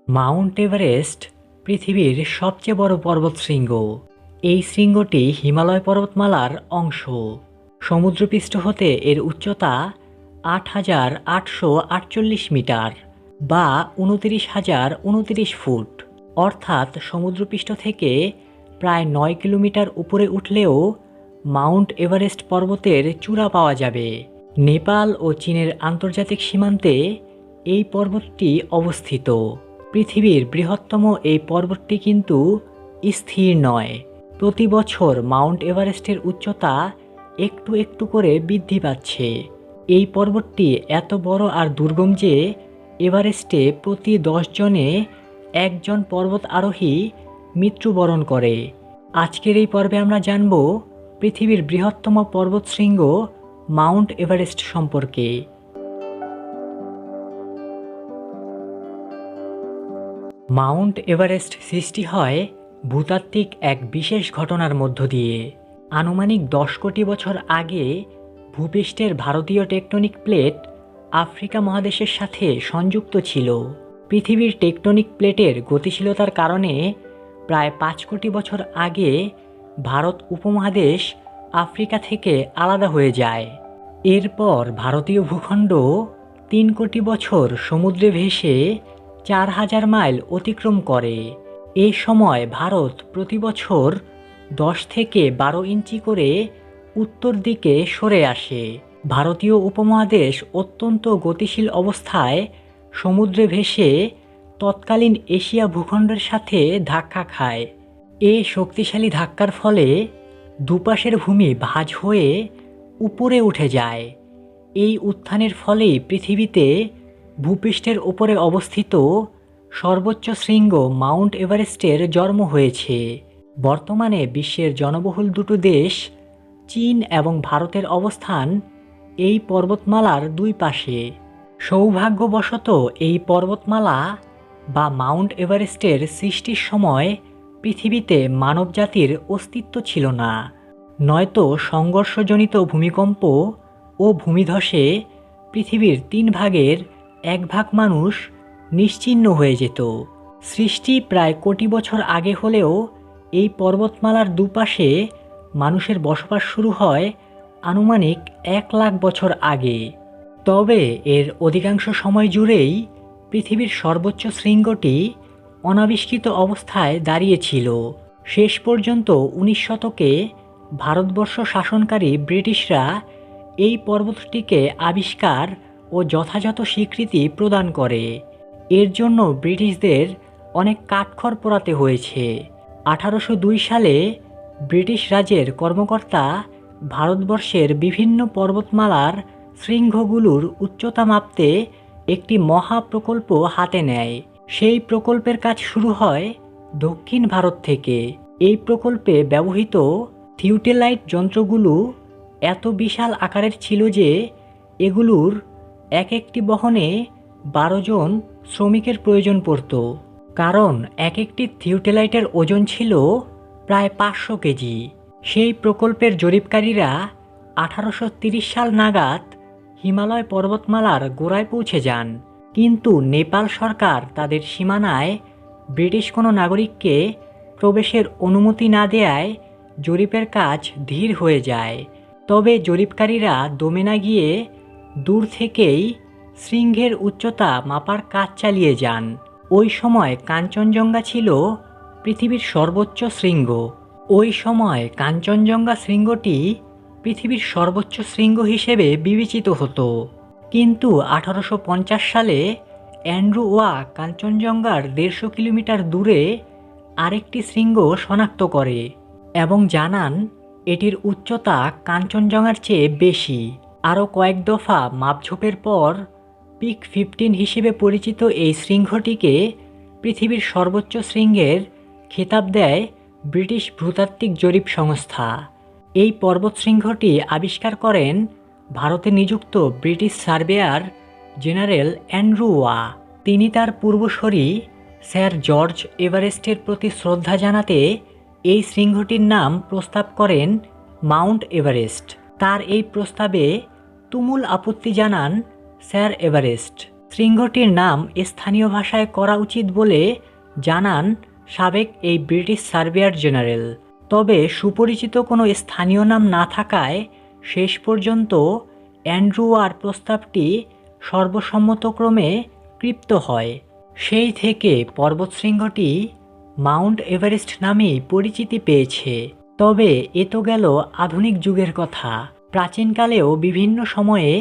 Mount Everest পৃথিবীর সবচেয়ে বড় পর্বতশৃঙ্গ। এই শৃঙ্গটি হিমালয় পর্বতমালার অংশ। সমুদ্রপৃষ্ঠ হতে এর উচ্চতা ৮,৮৪৮ মিটার বা ২৯,০২৯ ফুট, অর্থাৎ সমুদ্রপৃষ্ঠ থেকে প্রায় ৯ কিলোমিটার উপরে উঠলেও মাউন্ট এভারেস্ট পর্বতের চূড়া পাওয়া যাবে। নেপাল ও চীনের আন্তর্জাতিক সীমান্তে এই পর্বতটি অবস্থিত। পৃথিবীর বৃহত্তম এই পর্বতটি কিন্তু স্থির নয়। প্রতি বছর মাউন্ট এভারেস্টের উচ্চতা একটু একটু করে বৃদ্ধি পাচ্ছে। এই পর্বতটি এত বড় আর দুর্গম যে এভারেস্টে প্রতি ১০ জনে একজন পর্বত আরোহী মৃত্যুবরণ করে। আজকের এই পর্বে আমরা জানব পৃথিবীর বৃহত্তম পর্বতশৃঙ্গ মাউন্ট এভারেস্ট সম্পর্কে। মাউন্ট এভারেস্ট সৃষ্টি হয় ভূতাত্ত্বিক এক বিশেষ ঘটনার মধ্য দিয়ে। আনুমানিক ১০ কোটি বছর আগে ভূপৃষ্ঠের ভারতীয় টেকটনিক প্লেট আফ্রিকা মহাদেশের সাথে সংযুক্ত ছিল। পৃথিবীর টেকটনিক প্লেটের গতিশীলতার কারণে প্রায় ৫ কোটি বছর আগে ভারত উপমহাদেশ আফ্রিকা থেকে আলাদা হয়ে যায়। এরপর ভারতীয় ভূখণ্ড ৩ কোটি বছর সমুদ্রে ভেসে ৪,০০০ মাইল অতিক্রম করে। এই সময় ভারত প্রতি বছর ১০ থেকে ১২ ইঞ্চি করে উত্তর দিকে সরে আসে। ভারতীয় উপমহাদেশ অত্যন্ত গতিশীল অবস্থায় সমুদ্রে ভেসে তৎকালীন এশিয়া ভূখণ্ডের সাথে ধাক্কা খায়। এই শক্তিশালী ধাক্কার ফলে দুপাশের ভূমি ভাঁজ হয়ে উপরে উঠে যায়। এই উত্থানের ফলেই পৃথিবীতে ভূপৃষ্ঠের উপরে অবস্থিত সর্বোচ্চ শৃঙ্গ মাউন্ট এভারেস্টের জন্ম হয়েছে। বর্তমানে বিশ্বের জনবহুল দুটো দেশ চীন এবং ভারতের অবস্থান এই পর্বতমালার দুই পাশে। সৌভাগ্যবশত এই পর্বতমালা বা মাউন্ট এভারেস্টের সৃষ্টির সময় পৃথিবীতে মানবজাতির অস্তিত্ব ছিল না, নয়তো সংঘর্ষজনিত ভূমিকম্প ও ভূমিধসে পৃথিবীর ৩ ভাগের ১ ভাগ মানুষ নিশ্চিহ্ন হয়ে যেত। সৃষ্টি প্রায় কোটি বছর আগে হলেও এই পর্বতমালার দুপাশে মানুষের বসবাস শুরু হয় আনুমানিক ১,০০,০০০ বছর আগে। তবে এর অধিকাংশ সময় জুড়েই পৃথিবীর সর্বোচ্চ শৃঙ্গটি অনাবিষ্কৃত অবস্থায় দাঁড়িয়েছিল। শেষ পর্যন্ত ১৯ শতকে ভারতবর্ষ শাসনকারী ব্রিটিশরা এই পর্বতটিকে আবিষ্কার ও যথাযথ স্বীকৃতি প্রদান করে। এর জন্য ব্রিটিশদের অনেক কাঠখড় পোড়াতে হয়েছে। ১৮০২ সালে ব্রিটিশ রাজের কর্মকর্তা ভারতবর্ষের বিভিন্ন পর্বতমালার শৃঙ্গগুলোর উচ্চতা মাপতে একটি মহা প্রকল্প হাতে নেয়। সেই প্রকল্পের কাজ শুরু হয় দক্ষিণ ভারত থেকে। এই প্রকল্পে ব্যবহৃত থিওটেলাইট যন্ত্রগুলো এত বিশাল আকারের ছিল যে এগুলোর এক একটি বহনে ১২ জন শ্রমিকের প্রয়োজন পড়ত, কারণ এক একটি থিওটেলাইটের ওজন ছিল প্রায় ৫০০ কেজি। সেই প্রকল্পের জরিপকারীরা ১৮৩০ সাল নাগাদ হিমালয় পর্বতমালার গোড়ায় পৌঁছে যান, কিন্তু নেপাল সরকার তাদের সীমানায় ব্রিটিশ কোনো নাগরিককে প্রবেশের অনুমতি না দেয়ায় জরিপের কাজ ধীর হয়ে যায়। তবে জরিপকারীরা দমে না গিয়ে দূর থেকেই শৃঙ্গের উচ্চতা মাপার কাজ চালিয়ে যান। ওই সময় কাঞ্চনজঙ্ঘা ছিল পৃথিবীর সর্বোচ্চ শৃঙ্গ। ওই সময় কাঞ্চনজঙ্ঘা শৃঙ্গটি পৃথিবীর সর্বোচ্চ শৃঙ্গ হিসেবে বিবেচিত হতো। কিন্তু ১৮৫০ সালে অ্যান্ড্রু ওয়া কাঞ্চনজঙ্ঘার ১৫০ কিলোমিটার দূরে আরেকটি শৃঙ্গ শনাক্ত করে এবং জানান এটির উচ্চতা কাঞ্চনজঙ্ঘার চেয়ে বেশি। আরও কয়েক দফা মাপঝোপের পর পিক ১৫ হিসেবে পরিচিত এই শৃঙ্গটিকে পৃথিবীর সর্বোচ্চ শৃঙ্গের খেতাব দেয় ব্রিটিশ ভূতাত্ত্বিক জরিপ সংস্থা। এই পর্বতশৃঙ্গটি আবিষ্কার করেন ভারতে নিযুক্ত ব্রিটিশ সার্ভেয়ার জেনারেল অ্যান্ড্রু ওয়া। তিনি তার পূর্বসূরি স্যার জর্জ এভারেস্টের প্রতি শ্রদ্ধা জানাতে এই শৃঙ্গটির নাম প্রস্তাব করেন মাউন্ট এভারেস্ট। তার এই প্রস্তাবে তুমুল আপত্তি জানান স্যার এভারেস্ট। শৃঙ্গটির নাম স্থানীয় ভাষায় করা উচিত বলে জানান সাবেক এই ব্রিটিশ সার্ভেয়ার জেনারেল। তবে সুপরিচিত কোনো স্থানীয় নাম না থাকায় শেষ পর্যন্ত অ্যান্ড্রু ওয়ার প্রস্তাবটি সর্বসম্মতক্রমে কৃপ্ত হয়। সেই থেকে পর্বতশৃঙ্গটি মাউন্ট এভারেস্ট নামেই পরিচিতি পেয়েছে। তবে এ তো গেল আধুনিক যুগের কথা। প্রাচীনকালেও বিভিন্ন সময়ে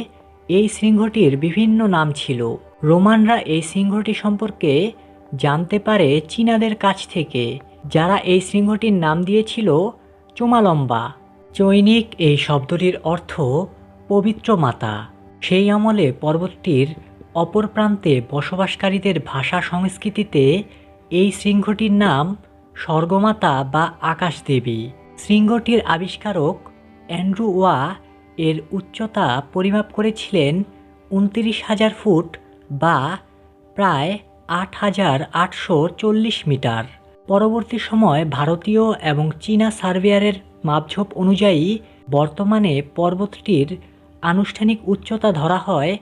এই শৃঙ্গটির বিভিন্ন নাম ছিল। রোমানরা এই শৃঙ্গটি সম্পর্কে জানতে পারে চীনাদের কাছ থেকে, যারা এই শৃঙ্গটির নাম দিয়েছিল চোমালম্বা। চৈনিক এই শব্দটির অর্থ পবিত্র মাতা। সেই আমলে পর্বতটির অপর প্রান্তে বসবাসকারীদের ভাষা সংস্কৃতিতে এই শৃঙ্গটির নাম স্বর্গমাতা বা আকাশদেবী। শৃঙ্গটির আবিষ্কারক অ্যান্ড্রু ওয়া এর উচ্চতা পরিমাপ করেছিলেন 29,000 ফুট বা প্রায় 8,840 মিটার। পরবর্তী সময় ভারতীয় এবং চীনা সার্ভেয়ারের মাপঝোপ অনুযায়ী বর্তমানে পর্বতটির আনুষ্ঠানিক উচ্চতা ধরা হয়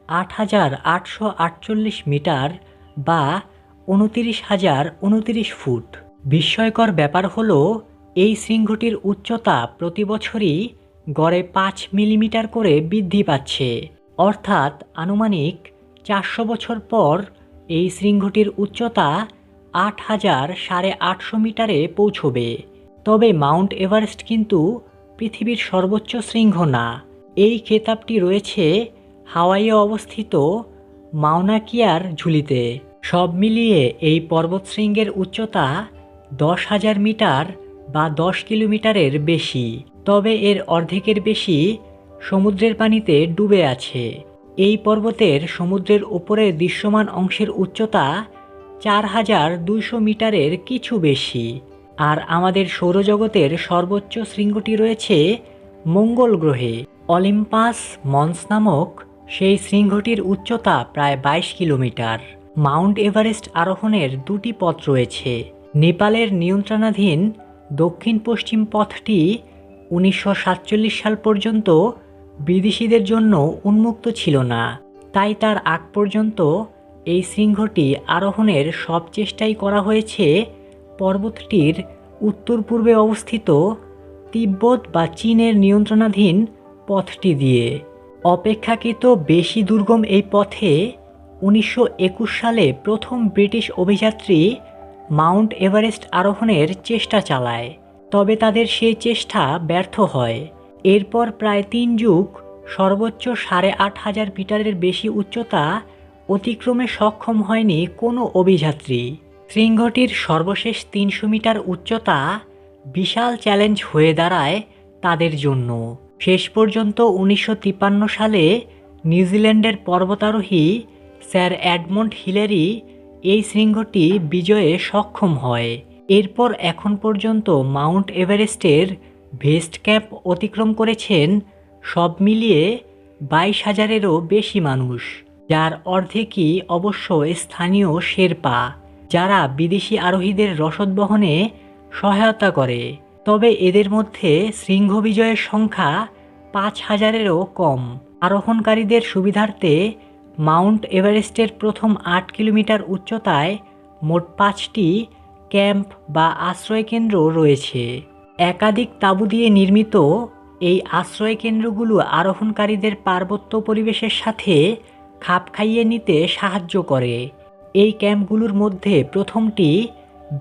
8,848 মিটার বা 29,029 ফুট। বিস্ময়কর ব্যাপার হলো এই শৃঙ্গটির উচ্চতা প্রতি বছরই গড়ে 5 মিলিমিটার করে বৃদ্ধি পাচ্ছে। অর্থাৎ আনুমানিক 400 বছর পর এই শৃঙ্গটির উচ্চতা 8,850 মিটারে পৌঁছবে। তবে মাউন্ট এভারেস্ট কিন্তু পৃথিবীর সর্বোচ্চ শৃঙ্গ না। এই খেতাবটি রয়েছে হাওয়াইয়ে অবস্থিত মাউনা কিয়ার ঝুলিতে। সব মিলিয়ে এই পর্বতশৃঙ্গের উচ্চতা 10,000 মিটার বা 10 কিলোমিটারের বেশি। তবে এর অর্ধেকের বেশি সমুদ্রের পানিতে ডুবে আছে। এই পর্বতের সমুদ্রের উপরের দৃশ্যমান অংশের উচ্চতা 4,200 মিটারের কিছু বেশি। আর আমাদের সৌরজগতের সর্বোচ্চ শৃঙ্গটি রয়েছে মঙ্গল গ্রহে। অলিম্পাস মন্স নামক সেই শৃঙ্গটির উচ্চতা প্রায় 22 কিলোমিটার। মাউন্ট এভারেস্ট আরোহণের দুটি পথ রয়েছে। নেপালের নিয়ন্ত্রণাধীন দক্ষিণ পশ্চিম পথটি 1947 সাল পর্যন্ত বিদেশিদের জন্য উন্মুক্ত ছিল না। তাই তার আগ পর্যন্ত এই শৃঙ্গটি আরোহণের সব চেষ্টাই করা হয়েছে পর্বতটির উত্তর পূর্বে অবস্থিত তিব্বত বা চীনের নিয়ন্ত্রণাধীন পথটি দিয়ে। অপেক্ষাকৃত বেশি দুর্গম এই পথে 1921 সালে প্রথম ব্রিটিশ অভিযাত্রী মাউন্ট এভারেস্ট আরোহণের চেষ্টা চালায়। তবে তাদের সেই চেষ্টা ব্যর্থ হয়। এরপর প্রায় 3 যুগ সর্বোচ্চ 8,500 মিটারের বেশি উচ্চতা অতিক্রমে সক্ষম হয়নি কোনো অভিযাত্রী। শৃঙ্গটির সর্বশেষ 300 মিটার উচ্চতা বিশাল চ্যালেঞ্জ হয়ে দাঁড়ায় তাদের জন্য। শেষ পর্যন্ত 1953 সালে নিউজিল্যান্ডের পর্বতারোহী স্যার এডমন্ড হিলারি এই শৃঙ্গটি বিজয়ে সক্ষম হয়। এরপর এখন পর্যন্ত মাউন্ট এভারেস্টের বেস ক্যাম্প অতিক্রম করেছেন সব মিলিয়ে 22,000-এরও বেশি মানুষ, যার অর্ধেকই অবশ্য স্থানীয় শেরপা, যারা বিদেশি আরোহীদের রসদ বহনে সহায়তা করে। তবে এদের মধ্যে শৃঙ্গ বিজয়ের সংখ্যা 5,000-এরও কম। আরোহণকারীদের সুবিধার্থে মাউন্ট এভারেস্টের প্রথম 8 কিলোমিটার উচ্চতায় মোট 5টি ক্যাম্প বা আশ্রয়কেন্দ্র রয়েছে। একাধিক তাঁবু দিয়ে নির্মিত এই আশ্রয়কেন্দ্রগুলো আরোহণকারীদের পার্বত্য পরিবেশের সাথে খাপ খাইয়ে নিতে সাহায্য করে। এই ক্যাম্পগুলোর মধ্যে প্রথমটি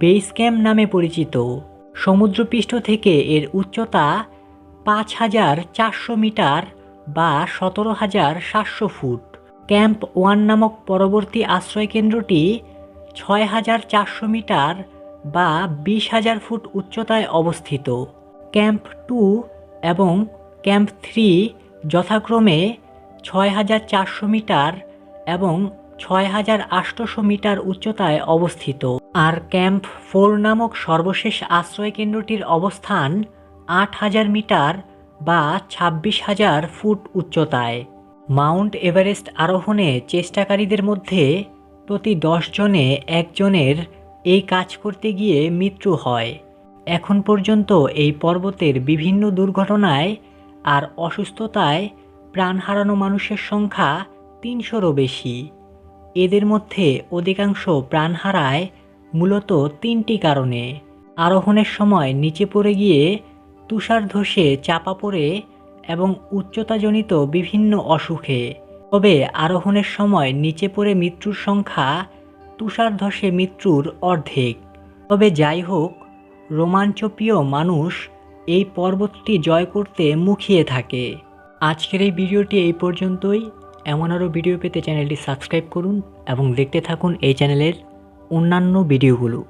বেস ক্যাম্প নামে পরিচিত। সমুদ্রপৃষ্ঠ থেকে এর উচ্চতা 5,400 মিটার বা 17,700 ফুট। ক্যাম্প 1 নামক পরবর্তী আশ্রয়কেন্দ্রটি 6,400 মিটার বা 20,000 ফুট উচ্চতায় অবস্থিত। ক্যাম্প 2 এবং ক্যাম্প 3 যথাক্রমে 6,400 মিটার এবং 6,800 মিটার উচ্চতায় অবস্থিত। আর ক্যাম্প 4 নামক সর্বশেষ আশ্রয়কেন্দ্রটির অবস্থান 8,000 মিটার বা 26,000 ফুট উচ্চতায়। মাউন্ট এভারেস্ট আরোহণে চেষ্টাকারীদের মধ্যে প্রতি 10 জনে 1 জনের এই কাজ করতে গিয়ে মৃত্যু হয়। এখন পর্যন্ত এই পর্বতের বিভিন্ন দুর্ঘটনায় আর অসুস্থতায় প্রাণ হারানো মানুষের সংখ্যা 300-রও বেশি। এদের মধ্যে অধিকাংশ প্রাণ হারায় মূলত 3টি কারণে: আরোহণের সময় নিচে পড়ে গিয়ে, তুষার ধসে চাপা পড়ে এবং উচ্চতাজনিত বিভিন্ন অসুখে। তবে আরোহণের সময় নিচে পড়ে মৃত্যুর সংখ্যা তুষার ধসে মৃত্যুর অর্ধেক। তবে যাই হোক, রোমাঞ্চপ্রিয় মানুষ এই পর্বতটি জয় করতে মুখিয়ে থাকে। আজকের এই ভিডিওটি এই পর্যন্তই। এমন আরও ভিডিও পেতে চ্যানেলটি সাবস্ক্রাইব করুন এবং দেখতে থাকুন এই চ্যানেলের অন্যান্য ভিডিওগুলো।